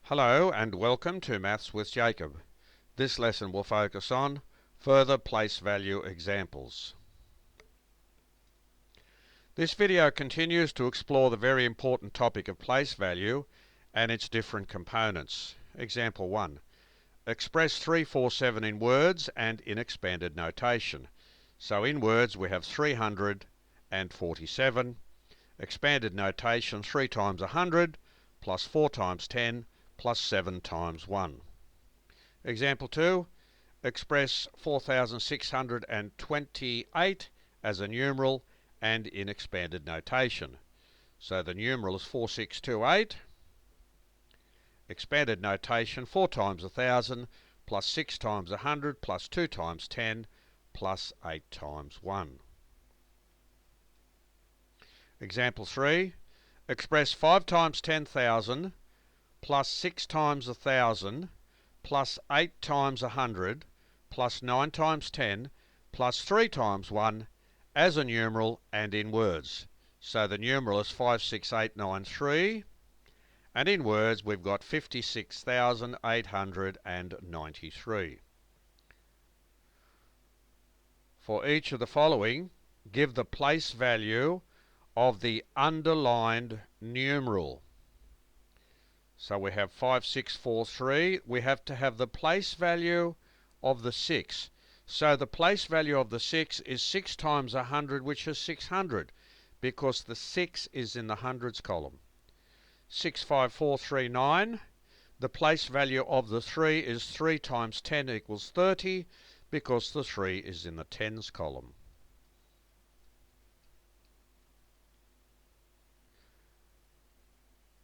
Hello and welcome to Maths with Jacob. This lesson will focus on further place value examples. This video continues to explore the very important topic of place value and its different components. Example 1. Express 347 in words and in expanded notation. So in words we have 347. Expanded notation 3 times 100 plus 4 times 10 plus 7 times 1. Example 2. Express 4628 as a numeral and in expanded notation. So the numeral is 4628. Expanded notation 4 times 1000 plus 6 times 100 plus 2 times 10 plus 8 times 1. Example 3. Express 5 times 10,000 plus 6 times 1000 plus 8 times 100 plus 9 times 10 plus 3 times 1 as a numeral and in words. So the numeral is 56893 and in words we've got 56,893. For each of the following, give the place value of the underlined numeral. So we have 5643. We have to have the place value of the 6. So the place value of the 6 is 6 times 100, which is 600, because the 6 is in the hundreds column. 65439. The place value of the 3 is 3 times 10 equals 30, because the 3 is in the tens column.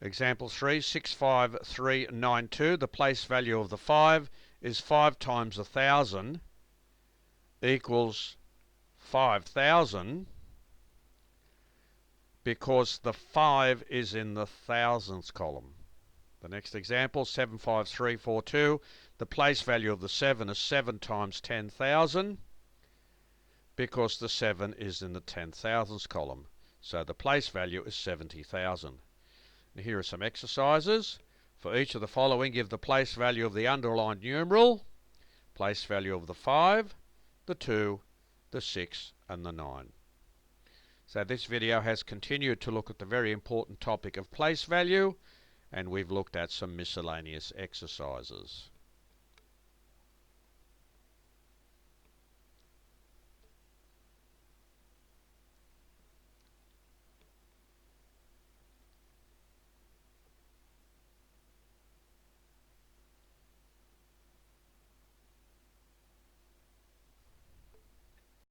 Example 3, 65392. The place value of the 5 is 5 times 1000 equals 5000, because the 5 is in the thousands column. The next example, 75342. The place value of the 7 is 7 times 10,000, because the 7 is in the 10,000s column. So the place value is 70,000. And here are some exercises. For each of the following, give the place value of the underlined numeral, place value of the 5, the 2, the 6, and the 9. So this video has continued to look at the very important topic of place value, and we've looked at some miscellaneous exercises.